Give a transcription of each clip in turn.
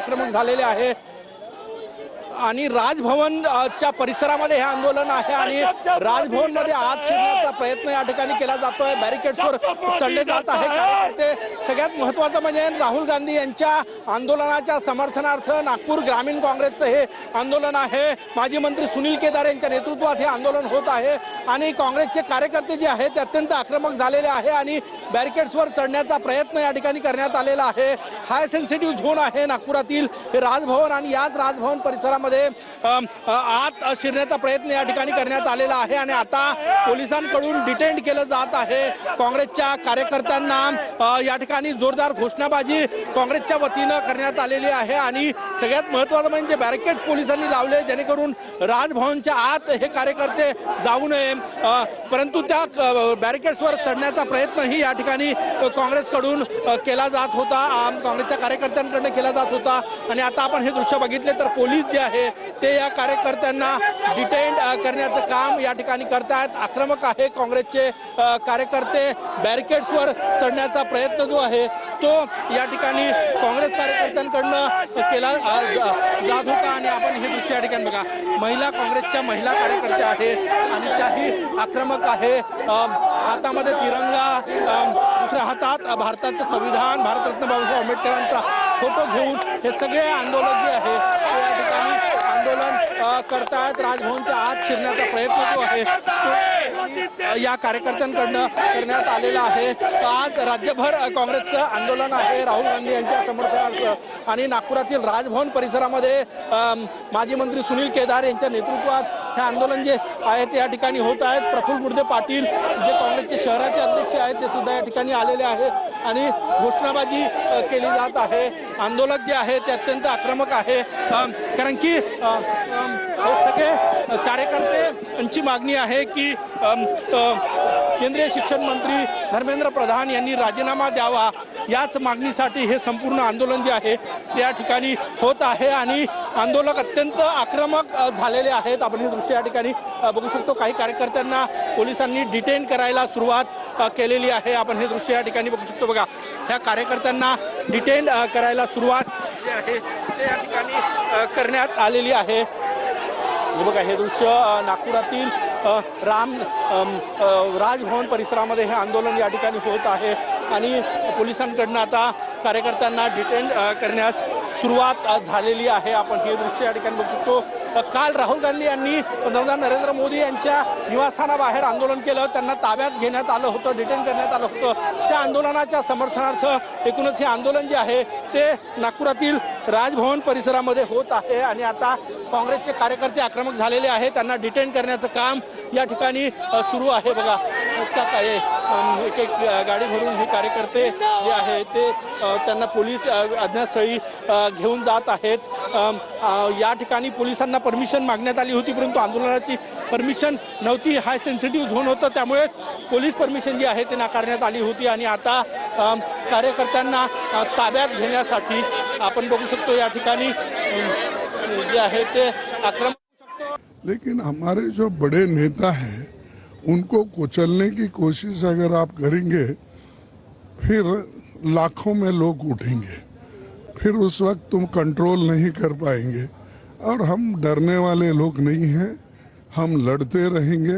आक्रमक झालेले आहे आणि राजभवनच्या परिसरामध्ये हे आंदोलन आहे आणि राजभवनमध्ये आत शिरण्याचा प्रयत्न या ठिकाणी केला जातोय। बॅरिकेड्सवर चढले जात आहे कार्यकर्ते। सगळ्यात महत्त्वाचं म्हणजे राहुल गांधी यांच्या आंदोलनाच्या समर्थनार्थ नागपूर ग्रामीण काँग्रेसचं हे आंदोलन आहे। माजी मंत्री सुनील केदार यांच्या नेतृत्वात हे आंदोलन होत आहे आणि काँग्रेसचे कार्यकर्ते जे आहेत ते अत्यंत आक्रमक झालेले आहे आणि बॅरिकेड्सवर चढण्याचा प्रयत्न या ठिकाणी करण्यात आलेला आहे। हाय सेन्सिटिव्ह झोन आहे नागपुरातील हे राजभवन आणि याच राजभवन परिसरामध्ये आत शिरण्याचा प्रयत्न या ठिकाणी करण्यात आलेला आहे आणि आता पोलिसांकडून डिटेन केलं जात आहे। काँग्रेसच्या कार्यकर्त्यांना या ठिकाणी जोरदार घोषणाबाजी काँग्रेसच्या वतीनं करण्यात आलेली आहे आणि सगळ्यात महत्त्वाचं म्हणजे बॅरिकेड्स पोलिसांनी लावले जेणेकरून राजभवनच्या आत हे कार्यकर्ते जाऊ नये, परंतु त्या बॅरिकेड्सवर चढण्याचा प्रयत्नही या ठिकाणी काँग्रेसकडून केला जात होता, काँग्रेसच्या कार्यकर्त्यांकडून केला जात होता आणि आता आपण हे दृश्य बघितले तर पोलीस जे आहे ते या कार्यकर्त्यांना डिटेन करण्याचं काम या ठिकाणी करतायत। आक्रमक आहे काँग्रेसचे कार्यकर्ते। बॅरिकेड्सवर चढण्याचा प्रयत्न जो आहे तो या ठिकाणी काँग्रेस कार्यकर्त्यांकडून केला जात होता आणि आपण हे दृश्य या ठिकाणी बघा, महिला काँग्रेसच्या महिला कार्यकर्त्या आहेत आणि त्याही आक्रमक आहे। हातामध्ये तिरंगा, दुसऱ्या हातात भारताचं संविधान, भारतरत्न बाबासाहेब आंबेडकरांचा फोटो घेऊन हे सगळे आंदोलक जे आहे ते या ठिकाणी आंदोलन करतायत। राजभवनच्या आत शिरण्याचा प्रयत्न जो आहे या कार्यकर्त्यांकडून करण्यात आलेला आहे। आज राज्यभर काँग्रेसचं आंदोलन आहे राहुल गांधी यांच्या समर्थनार्थ आणि नागपुरातील राजभवन परिसरामध्ये माजी मंत्री सुनील केदार यांच्या नेतृत्वात हे आंदोलन जे आहे ते या ठिकाणी होत आहेत। प्रफुल्ल मुर्दे पाटील जे काँग्रेसचे शहराचे अध्यक्ष आहेत ते सुद्धा या ठिकाणी आलेले आहेत आणि घोषणाबाजी केली जात आहे। आंदोलक जे आहे ते अत्यंत आक्रमक आहे कारण की हे सगळे कार्यकर्त्यांची मागणी आहे की केंद्रीय शिक्षण मंत्री धर्मेंद्र प्रधान यांनी राजीनामा द्यावा। याच मागणीसाठी हे संपूर्ण आंदोलन जे आहे ते या ठिकाणी होत आहे आणि आंदोलक अत्यंत आक्रमक झालेले आहेत। आपण हे दृश्य या ठिकाणी बघू शकतो। काही कार्यकर्त्यांना पोलिसांनी डिटेन करायला सुरुवात केलेली आहे। आपण हे दृश्य या ठिकाणी बघू शकतो। बघा, ह्या कार्यकर्त्यांना डिटेन करायला सुरुवात जी आहे ते या ठिकाणी करण्यात आलेली आहे। हे बघा, हे दृश्य नागपुरातील राजभवन परिसरामध्ये हे आंदोलन या ठिकाणी होत आहे आणि पोलिसांकडून आता कार्यकर्त्यांना डिटेन करण्यास सुरुवात झालेली आहे। आपण हे दृश्य या ठिकाणी बघू शकतो। काल राहुल गांधी यांनी पंतप्रधान नरेंद्र मोदी यांच्या निवासस्थानाबाहेर आंदोलन केलं, त्यांना ताब्यात घेण्यात आलं होतं, डिटेन करण्यात आलं होतं। त्या आंदोलनाच्या समर्थनार्थ एकूणच हे आंदोलन जे आहे ते नागपुरातील राजभवन परिसरामध्ये होत आहे आणि आता काँग्रेसचे कार्यकर्ते आक्रमक झालेले आहेत, त्यांना डिटेन करण्याचं काम या ठिकाणी सुरू आहे। बघा, एक एक गाडी भरून हे कार्यकर्ते जे आहे ते त्यांना पोलीस अज्ञातस्थळी घेऊन जात आहेत। या ठिकाणी पोलिसांना परमिशन मागण्यात आली होती परंतु आंदोलनाची परमिशन नव्हती। हाय सेन्सिटिव्ह झोन होतं त्यामुळेच पोलीस परमिशन जी आहे ते नाकारण्यात आली होती आणि आता कार्यकर्त्यांना ताब्यात घेण्यासाठी आपण बघू शकतो या ठिकाणी जे आहे ते आक्रमक। लेकिन हमारे जो बड़े नेता हैं उनको कुचलने की कोशिश अगर आप करेंगे फिर लाखों में लोग उठेंगे, फिर उस वक्त तुम कंट्रोल नहीं कर पाएंगे। और हम डरने वाले लोग नहीं हैं, हम लड़ते रहेंगे।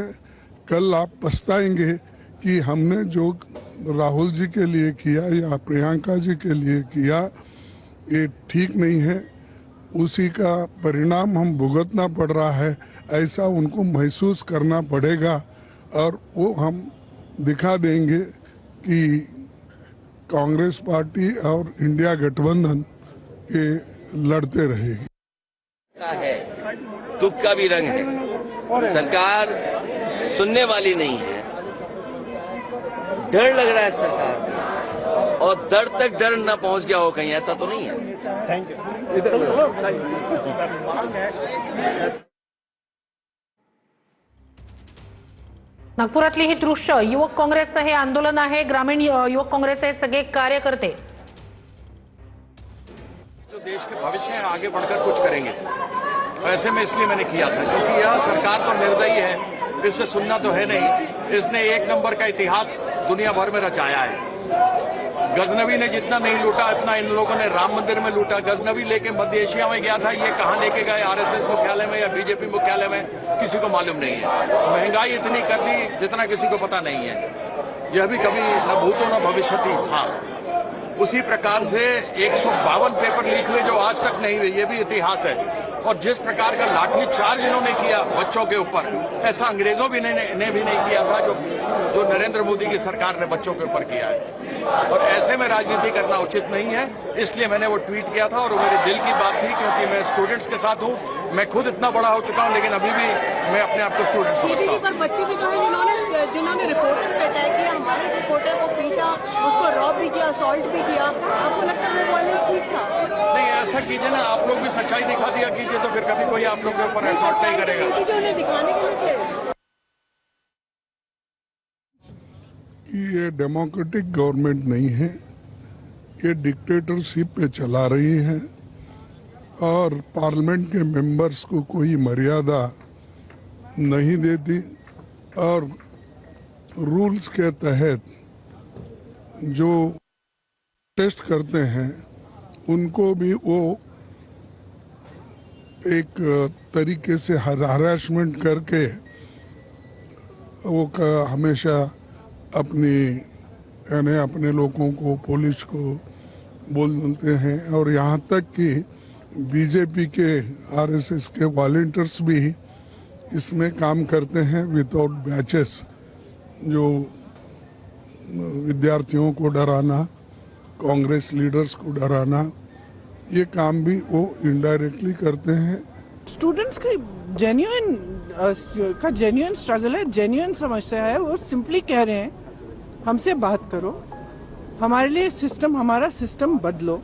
कल आप पछताएंगे कि हमने जो राहुल जी के लिए किया या प्रियंका जी के लिए किया ये ठीक नहीं है, उसी का परिणाम हम भुगतना पड़ रहा है, ऐसा उनको महसूस करना पड़ेगा और वो हम दिखा देंगे कि कांग्रेस पार्टी और इंडिया गठबंधन के लड़ते रहेगी। है दुख का भी रंग है, सरकार सुनने वाली नहीं है, डर लग रहा है सरकार को और डर तक डर न पहुंच गया हो कहीं, ऐसा तो नहीं है। Thank you. नागपुरातली ही दृश्य युवक काँग्रेसचं हे आंदोलन आहे। ग्रामीण युवक काँग्रेसचे सगळे कार्यकर्ते जो देश के भविष्य में आगे बढ़कर कुछ करेंगे, ऐसे में इसलिए मैंने किया था क्योंकि यह सरकार तो निर्दयी है, इससे सुनना तो है नहीं। इसने एक नंबर का इतिहास दुनिया भर में रचाया है। गजनवी ने जितना नहीं लूटा इतना इन लोगों ने राम मंदिर में लूटा। गजनवी लेके मध्य एशिया में गया था, ये कहाँ लेके गए, आरएसएस मुख्यालय में या बीजेपी मुख्यालय में, किसी को मालूम नहीं है। महंगाई इतनी कर दी जितना किसी को पता नहीं है। यह भी कभी न भूतो न भविष्यति था। उसी प्रकार से 152 पेपर लीक हुए जो आज तक नहीं हुए, ये भी इतिहास है। और जिस प्रकार का लाठी चार्ज इन्होंने किया बच्चों के ऊपर, ऐसा अंग्रेजों भी ने भी नहीं किया था जो नरेंद्र मोदी की सरकार ने बच्चों के ऊपर किया है। और ऐसे में राजनीति करना उचित नहीं है, इसलिए मैंने वो ट्वीट किया था। और वो मेरे दिल की बात थी, क्योंकि मैं स्टूडेंट्स के साथ हूँ। मैं खुद इतना बड़ा हो चुका हूँ, लेकिन अभी भी मैं अपने आप को स्टूडेंट समझता हूँ। पर बच्चे भी तो हैं जिन्होंने रिपोर्टर्स पे अटैक किया, हमारे रिपोर्टर को पीटा, उसको रॉब भी किया, असॉल्ट भी किया। आपको लगता है वो वायलेंस ठीक था? नहीं, ऐसा कीजिए ना, आप लोग भी सच्चाई दिखा दिया कीजिए, तो फिर कभी कोई आप लोग के ऊपर असॉल्ट नहीं करेगा। जो उन्हें दिखाने के लिए थे। कि ये डेमोक्रेटिक गवर्नमेंट नहीं है, ये डिक्टेटरशिप पे चला रही है और पार्लियामेंट के मेंबर्स को कोई मर्यादा नहीं देती और रूल्स के तहत जो टेस्ट करते हैं उनको भी वो एक तरीके से हरासमेंट करके वो हमेशा अपने लोगों को, पुलिस को बोलते हैं। और यहाँ तक कि बीजेपी के आरएसएस के वॉलंटियर्स भी इसमें काम करते हैं विदाउट बैचेस, जो विद्यार्थियों को डराना, कांग्रेस लीडर्स को डराना, ये काम भी वो इनडायरेक्टली करते हैं। स्टूडेंट्स का जेन्युइन स्ट्रगल है, जेन्युइन समस्या है। वो सिंपली कह रहे हैं हमसे बात करो, हमारे लिए सिस्टम, हमारा सिस्टम बदलो।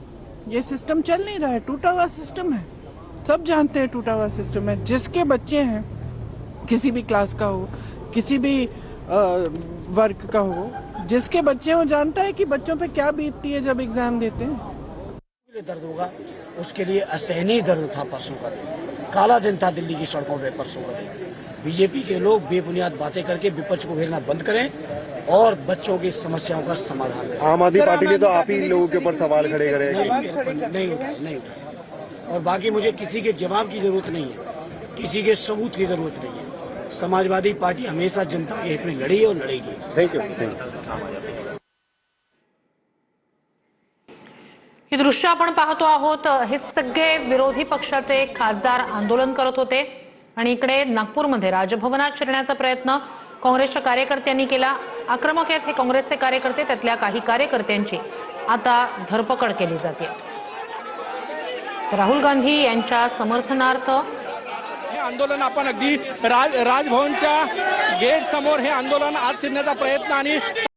ये सिस्टम चल नहीं रहा है, टूटा हुआ सिस्टम है, सब जानते हैं टूटा हुआ सिस्टम है। जिसके बच्चे हैं, किसी भी क्लास का हो, किसी भी वर्ग का हो, जिसके बच्चे हो जानता है कि बच्चों पे क्या बीतती है जब एग्जाम देते हैं। दर्द होगा, उसके लिए असहनीय दर्द था परसों का दिन, काला दिन था दिल्ली की सड़कों पे परसों का दिन। बीजेपी के लोग बेबुनियाद बातें करके विपक्ष को घेरना बंद करें और बच्चों की समस्याओं का समाधान करें। आम आदमी पार्टी ने तो आप ही लोगों के ऊपर सवाल खड़े करे। नहीं उठाए। और बाकी मुझे किसी के जवाब की जरूरत नहीं है, किसी के सबूत की जरूरत नहीं है। समाजवादी पार्टी हमेशा जनता के हित में लड़ी और लड़ेगी। Thank you. ही दृश्य आपण पाहतो आहोत। हे सगळे विरोधी पक्षाचे खासदार आंदोलन करत होते आणि इकडे नागपूरमध्ये राजभवनात शिरण्याचा प्रयत्न काँग्रेसच्या कार्यकर्त्यांनी केला। आक्रमक आहेत हे काँग्रेसचे कार्यकर्ते, त्यातल्या काही कार्यकर्त्यांची आता धरपकड केली जाते। राहुल गांधी यांच्या समर्थनार्थ हे आंदोलन आपण अगदी राजभवनच्या गेट समोर हे आंदोलन आज शिरण्याचा प्रयत्न आणि